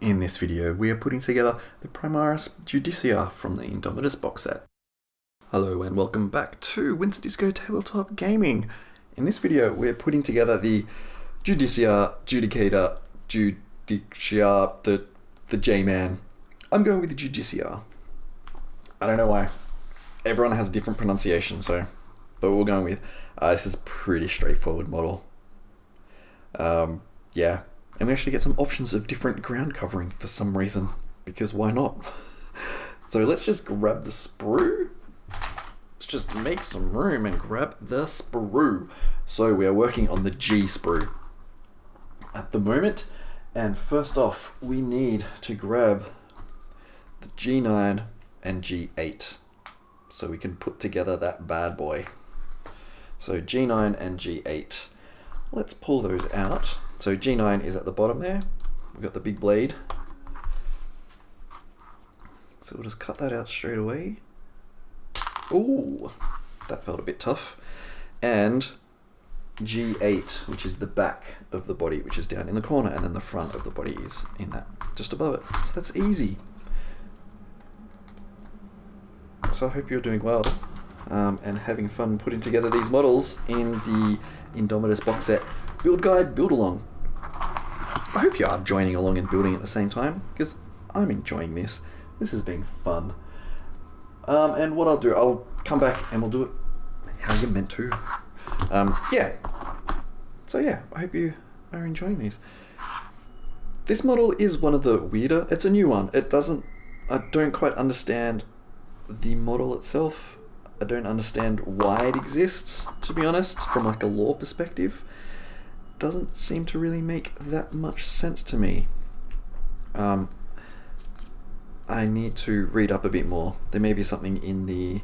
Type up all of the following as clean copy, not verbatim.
In this video, we are putting together the Primaris Judiciar from the Indomitus Boxset. Hello and welcome back to Winter Disco Tabletop Gaming. In this video, we're putting together the Judiciar, the J-Man. I'm going with the Judiciar. I don't know why. Everyone has a different pronunciation, but we're going with, this is a pretty straightforward model. Yeah. And we actually get some options of different ground covering for some reason, because why not? So let's just grab the sprue. Let's just make some room and grab the sprue. So we are working on the G sprue at the moment. And first off, we need to grab the G9 and G8 so we can put together that bad boy. So G9 and G8. Let's pull those out. So G9 is at the bottom there. We've got the big blade. So we'll just cut that out straight away. Ooh, that felt a bit tough. And G8, which is the back of the body, which is down in the corner, and then the front of the body is in that, just above it. So that's easy. So I hope you're doing well and having fun putting together these models in the Indomitus Boxset build guide build along. I hope you are joining along and building at the same time, because I'm enjoying this. This has been fun. And what I'll do, I'll come back and we'll do it how you're meant to. Yeah. So yeah, I hope you are enjoying these. This model is one of the weirder. It's a new one. I don't quite understand the model itself. I don't understand why it exists, to be honest, from like a lore perspective. Doesn't seem to really make that much sense to me. I need to read up a bit more. There may be something in the,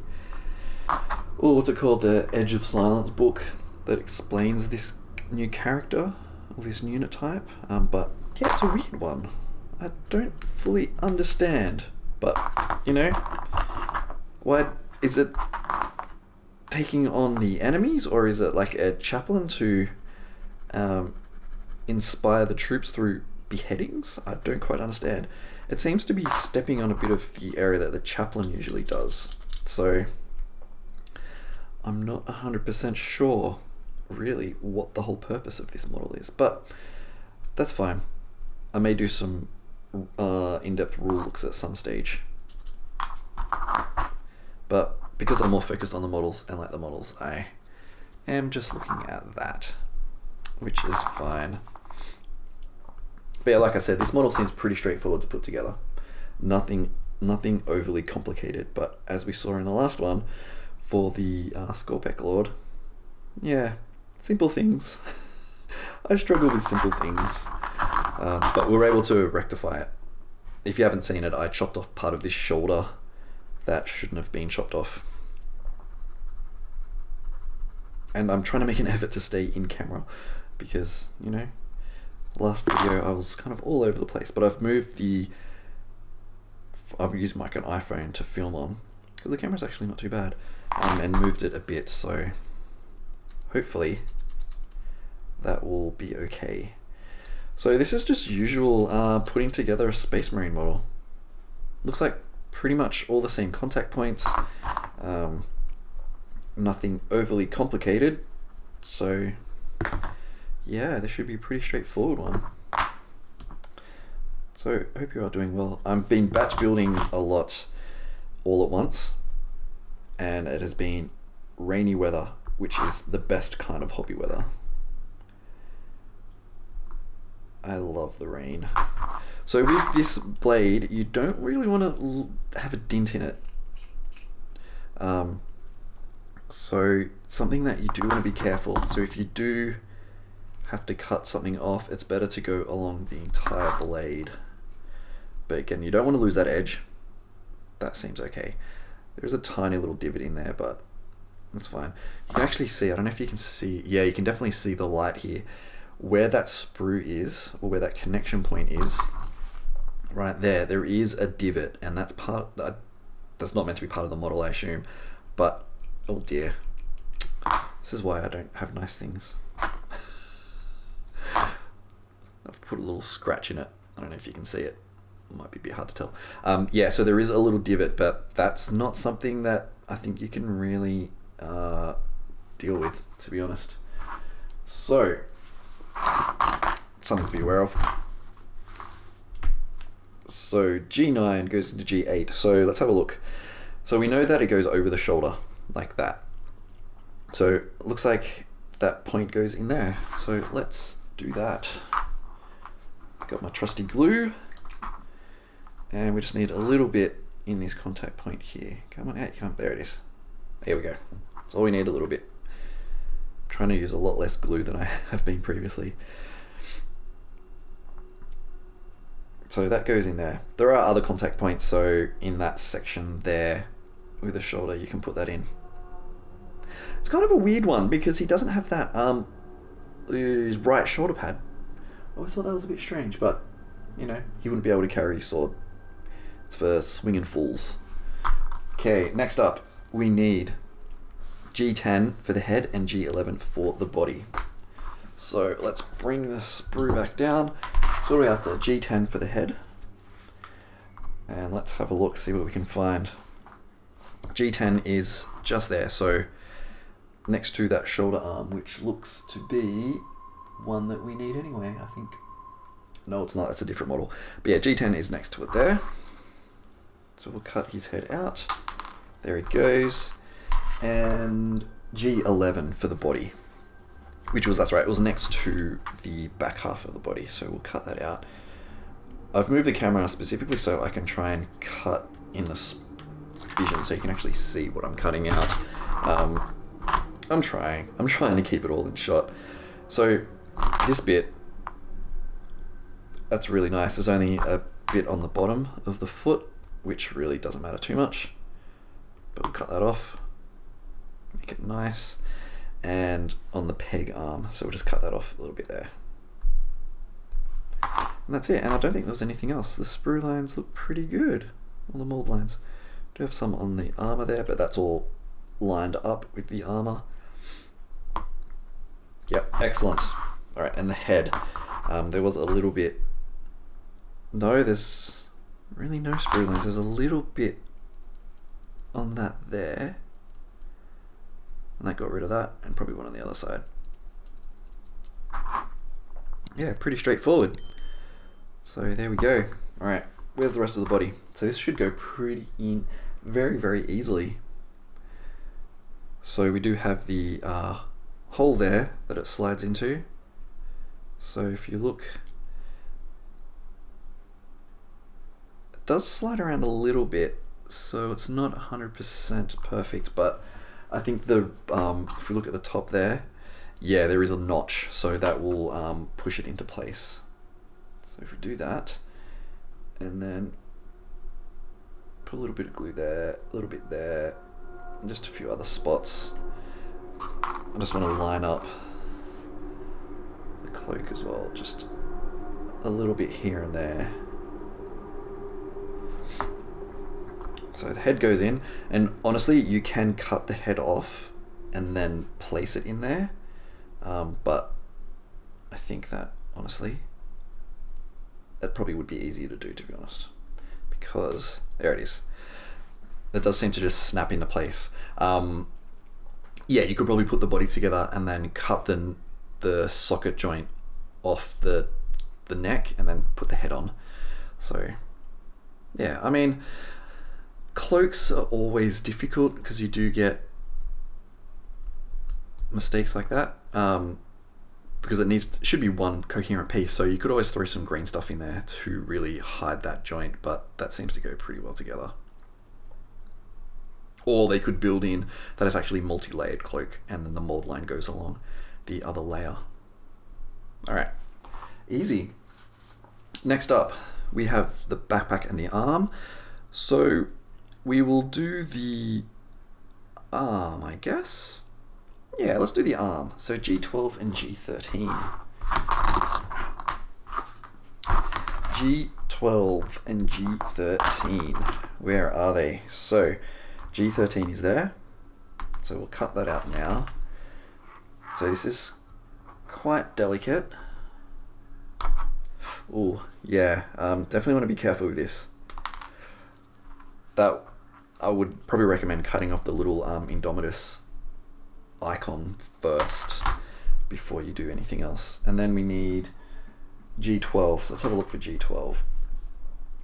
what's it called, the Edge of Silence book that explains this new character, or this unit type. But yeah, it's a weird one. I don't fully understand, but you know, why is it taking on the enemies, or is it like a chaplain to inspire the troops through beheadings? I don't quite understand. It seems to be stepping on a bit of the area that the chaplain usually does. So I'm not 100% sure really what the whole purpose of this model is, but that's fine. I may do some in-depth rule looks at some stage. But because I'm more focused on the models and like the models, I am just looking at that, which is fine. But yeah, like I said, this model seems pretty straightforward to put together. Nothing overly complicated, but as we saw in the last one, for the Skorpek Lord, yeah, simple things. I struggle with simple things, but we were able to rectify it. If you haven't seen it, I chopped off part of this shoulder that shouldn't have been chopped off. And I'm trying to make an effort to stay in camera because, you know, last video I was kind of all over the place, but I've used like an iPhone to film on because the camera's actually not too bad, and moved it a bit, so hopefully that will be okay. So this is just usual putting together a Space Marine model. Looks like pretty much all the same contact points, nothing overly complicated, so yeah, this should be a pretty straightforward one. So I hope you are doing well. I've been batch building a lot all at once, and it has been rainy weather, which is the best kind of hobby weather. I love the rain. So with this blade, you don't really want to have a dint in it. So something that you do want to be careful. So if you do have to cut something off, it's better to go along the entire blade. But again, you don't want to lose that edge. That seems okay. There's a tiny little divot in there, but that's fine. You can actually see, I don't know if you can see, yeah, you can definitely see the light here. Where that sprue is, or where that connection point is, right there is a divot, and that's that's not meant to be part of the model, I assume, but oh dear, this is why I don't have nice things. I've put a little scratch in it. I don't know if you can see it. might be a bit hard to tell. Yeah, so there is a little divot, but that's not something that I think you can really deal with, to be honest. So, something to be aware of. So G9 goes into G8. So let's have a look. So we know that it goes over the shoulder like that. So it looks like that point goes in there. So let's do that. Got my trusty glue. And we just need a little bit in this contact point here. Come on out, come on. There it is. There we go. That's all we need, a little bit. I'm trying to use a lot less glue than I have been previously. So that goes in there. There are other contact points, so in that section there with the shoulder, you can put that in. It's kind of a weird one because he doesn't have that his right shoulder pad. I always thought that was a bit strange, but you know, he wouldn't be able to carry his sword. It's for swinging fools. Okay, next up, we need G10 for the head and G11 for the body. So let's bring the sprue back down. So what do we have there? G10 for the head. And let's have a look, see what we can find. G10 is just there, so next to that shoulder arm, which looks to be one that we need anyway, I think. No, it's not, that's a different model. But yeah, G10 is next to it there. So we'll cut his head out. There it goes. And G11 for the body. Which was, that's right, it was next to the back half of the body, so we'll cut that out. I've moved the camera specifically so I can try and cut in the vision so you can actually see what I'm cutting out. I'm trying to keep it all in shot. So this bit, that's really nice. There's only a bit on the bottom of the foot, which really doesn't matter too much, but we'll cut that off, make it nice. And on the peg arm, so we'll just cut that off a little bit there. And that's it, and I don't think there was anything else. The sprue lines look pretty good, all the mold lines. Do have some on the armor there, but that's all lined up with the armor. Yep, excellent. All right, and the head. There was a little bit, no, there's really no sprue lines. There's a little bit on that there. And that got rid of that, and probably one on the other side. Yeah, pretty straightforward. So there we go. All right, where's the rest of the body? So this should go pretty in very, very easily. So we do have the hole there that it slides into. So if you look, it does slide around a little bit, so it's not 100% perfect, but I think the if we look at the top there, yeah, there is a notch, so that will push it into place. So if we do that, and then put a little bit of glue there, a little bit there, and just a few other spots. I just want to line up the cloak as well, just a little bit here and there. So the head goes in, and honestly, you can cut the head off and then place it in there. But I think that, honestly, that probably would be easier to do, to be honest. Because, there it is. That does seem to just snap into place. Yeah, you could probably put the body together and then cut the socket joint off the neck and then put the head on. So, yeah, I mean, cloaks are always difficult because you do get mistakes like that, because it should be one coherent piece, so you could always throw some green stuff in there to really hide that joint, but that seems to go pretty well together. Or they could build in that it's actually multi-layered cloak and then the mold line goes along the other layer. Alright, easy. Next up, we have the backpack and the arm. So we will do the arm, I guess. Yeah, let's do the arm. So G12 and G13. G12 and G13. Where are they? So G13 is there. So we'll cut that out now. So this is quite delicate. Oh, yeah, definitely want to be careful with this. That I would probably recommend cutting off the little Indomitus icon first before you do anything else. And then we need G12, so let's have a look for G12.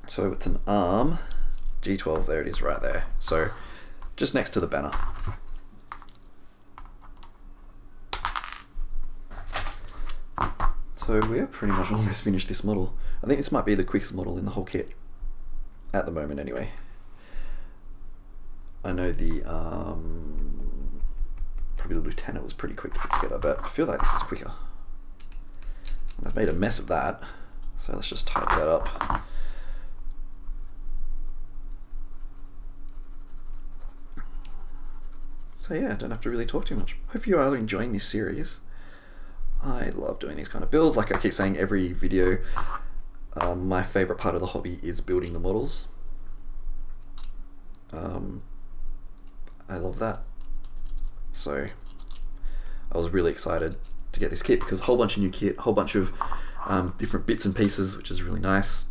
So it's an arm, G12, there it is right there. So just next to the banner. So we're pretty much almost finished this model. I think this might be the quickest model in the whole kit. At the moment anyway. I know the probably the lieutenant was pretty quick to put together, but I feel like this is quicker. And I've made a mess of that, so let's just tidy that up. So yeah, I don't have to really talk too much. Hope you are enjoying this series. I love doing these kind of builds. Like I keep saying every video, my favorite part of the hobby is building the models. I love that. So I was really excited to get this kit because a whole bunch of new kit, a whole bunch of different bits and pieces, which is really nice.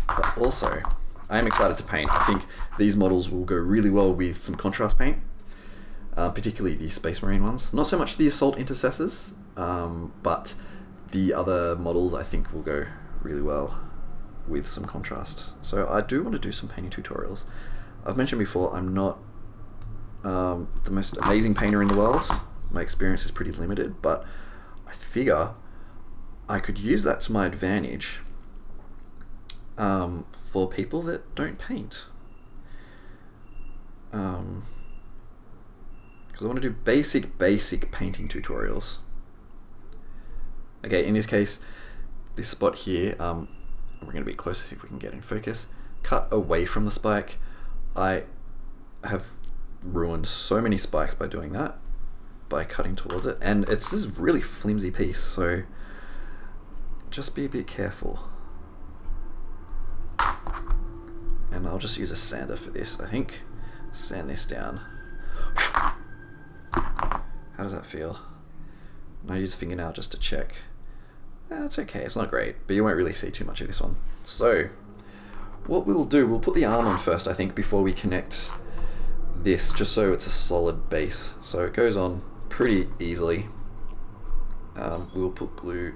But also, I am excited to paint. I think these models will go really well with some contrast paint, particularly the Space Marine ones. Not so much the Assault Intercessors, but the other models I think will go really well with some contrast. So I do want to do some painting tutorials. I've mentioned before, I'm not the most amazing painter in the world. My experience is pretty limited, but I figure I could use that to my advantage for people that don't paint. Because I want to do basic painting tutorials. Okay, in this case, this spot here, we're going to be closer, see if we can get in focus. Cut away from the spike. I have ruined so many spikes by doing that, by cutting towards it, and it's this really flimsy piece, so just be a bit careful. And I'll just use a sander for this, I think. Sand this down. How does that feel? And I use a fingernail just to check. It's okay, it's not great, but you won't really see too much of this one. So what we'll do, we'll put the arm on first, I think, before we connect this, just so it's a solid base. So it goes on pretty easily. We'll put glue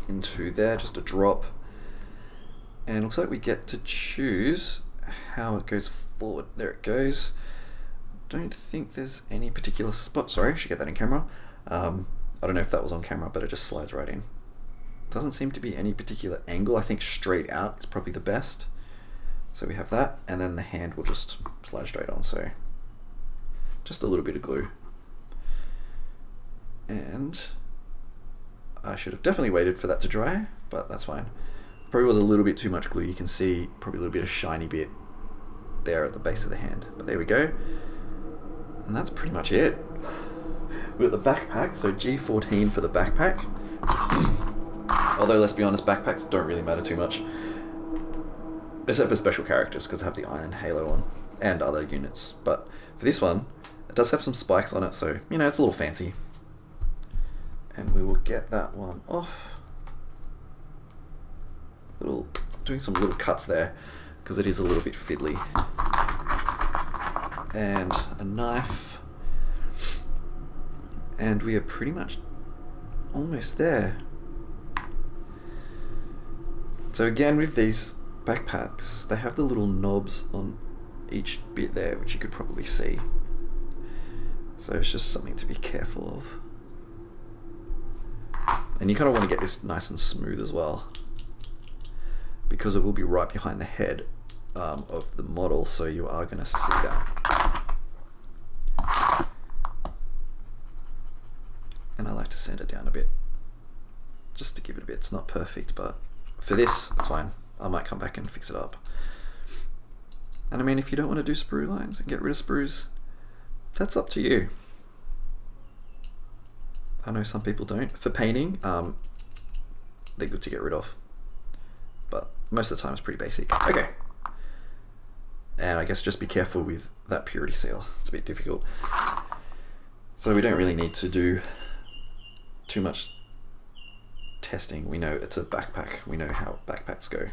into there, just a drop. And it looks like we get to choose how it goes forward. There it goes. Don't think there's any particular spot. Sorry, I should get that in camera. I don't know if that was on camera, but it just slides right in. Doesn't seem to be any particular angle. I think straight out is probably the best. So we have that, and then the hand will just slide straight on. So just a little bit of glue. And I should have definitely waited for that to dry, but that's fine. Probably was a little bit too much glue. You can see probably a little bit of shiny bit there at the base of the hand. But there we go. And that's pretty much it. We've got the backpack, so G14 for the backpack. Although, let's be honest, backpacks don't really matter too much. Except for special characters, because they have the Iron Halo on, and other units. But for this one, it does have some spikes on it, so, you know, it's a little fancy. And we will get that one off. Doing some little cuts there, because it is a little bit fiddly. And a knife. And we are pretty much almost there. So again, with these backpacks, they have the little knobs on each bit there, which you could probably see. So it's just something to be careful of. And you kind of want to get this nice and smooth as well, because it will be right behind the head of the model, so you are going to see that. And I like to sand it down a bit, just to give it a bit. It's not perfect, but for this, it's fine. I might come back and fix it up. And I mean, if you don't want to do sprue lines and get rid of sprues, that's up to you. I know some people don't. For painting, they're good to get rid of. But most of the time it's pretty basic. Okay. And I guess just be careful with that purity seal. It's a bit difficult. So we don't really need to do too much testing, we know it's a backpack. We know how backpacks go.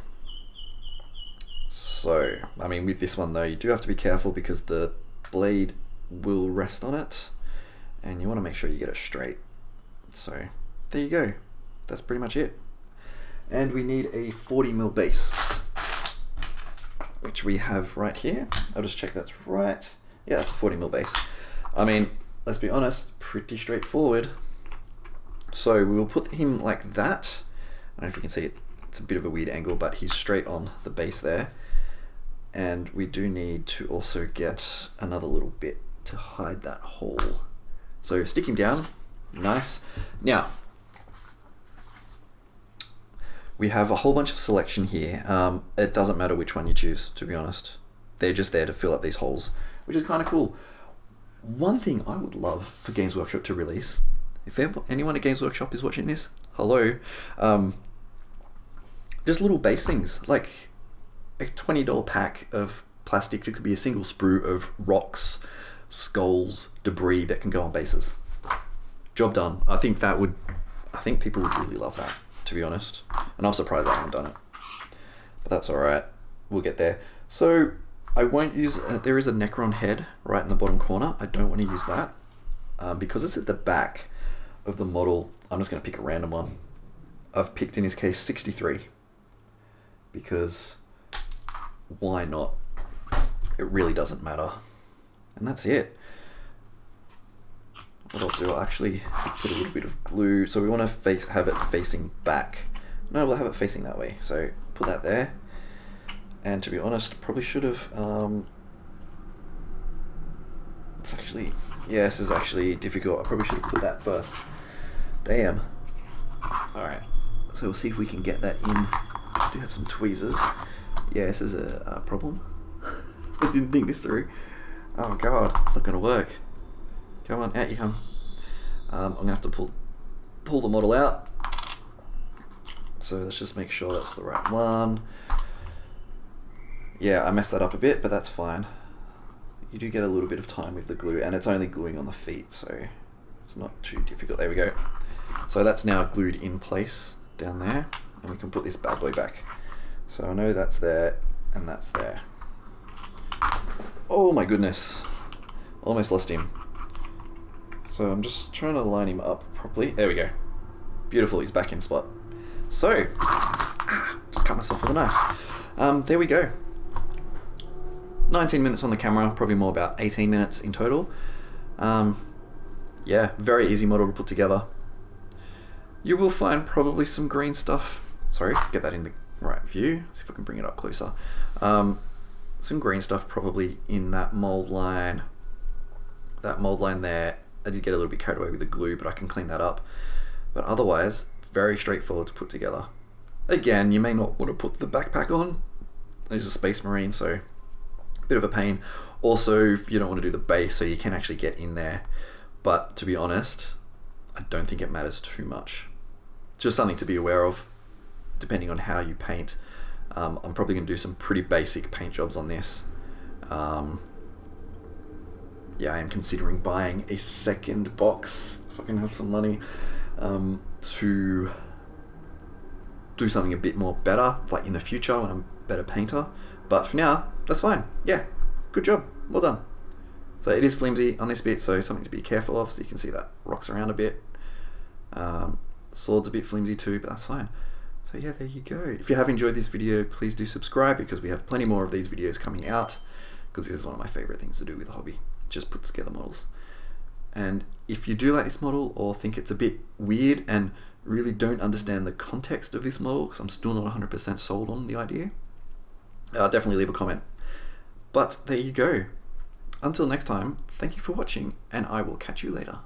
So, I mean, with this one though, you do have to be careful because the blade will rest on it, and you want to make sure you get it straight. So, there you go. That's pretty much it. And we need a 40mm base, which we have right here. I'll just check that's right. Yeah, it's a 40mm base. I mean, let's be honest, pretty straightforward. So we will put him like that. I don't know if you can see it. It's a bit of a weird angle, but he's straight on the base there. And we do need to also get another little bit to hide that hole. So stick him down. Nice. Now, we have a whole bunch of selection here. It doesn't matter which one you choose, to be honest. They're just there to fill up these holes, which is kind of cool. One thing I would love for Games Workshop to release, if anyone at Games Workshop is watching this, hello, just little base things, like a $20 pack of plastic. It could be a single sprue of rocks, skulls, debris that can go on bases. Job done. I think people would really love that, to be honest. And I'm surprised I haven't done it. But that's alright. We'll get there. So, I won't use... there is a Necron head right in the bottom corner. I don't want to use that. Because it's at the back of the model, I'm just going to pick a random one. I've picked, in this case, 63. Because why not? It really doesn't matter. And that's it. What I'll do, I'll actually put a little bit of glue. So we want to have it facing back. No, we'll have it facing that way. So put that there. And to be honest, probably should have... it's actually... yeah, this is actually difficult. I probably should have put that first. Damn. Alright. So we'll see if we can get that in. I do have some tweezers. Yeah, this is a problem. I didn't think this through. Oh god, it's not going to work. Come on, out you come. I'm going to have to pull the model out. So let's just make sure that's the right one. Yeah, I messed that up a bit, but that's fine. You do get a little bit of time with the glue, and it's only gluing on the feet, so it's not too difficult. There we go. So that's now glued in place down there, and we can put this bad boy back. So I know that's there, and that's there. Oh my goodness. Almost lost him. So I'm just trying to line him up properly. There we go. Beautiful, he's back in spot. So, just cut myself with a knife. There we go. 19 minutes on the camera, probably more about 18 minutes in total. Yeah, very easy model to put together. You will find probably some green stuff. Sorry, get that in the right view. See if I can bring it up closer. Some green stuff probably in that mold line. That mold line there. I did get a little bit carried away with the glue, but I can clean that up. But otherwise, very straightforward to put together. Again, you may not want to put the backpack on. He's a Space Marine, so a bit of a pain. Also, you don't want to do the base, so you can actually get in there. But to be honest, I don't think it matters too much. It's just something to be aware of, depending on how you paint. I'm probably going to do some pretty basic paint jobs on this. Yeah, I am considering buying a second box, if I can have some money, to do something a bit more better, like in the future when I'm a better painter. But for now, that's fine. Yeah, good job, well done. So it is flimsy on this bit, so something to be careful of. So you can see that rocks around a bit. Sword's a bit flimsy too, but that's fine. So yeah, there you go. If you have enjoyed this video, please do subscribe, because we have plenty more of these videos coming out, because this is one of my favorite things to do with the hobby. Just put together models. And if you do like this model, or think it's a bit weird and really don't understand the context of this model, because I'm still not 100% sold on the idea, definitely leave a comment. But there you go. Until next time, thank you for watching, and I will catch you later.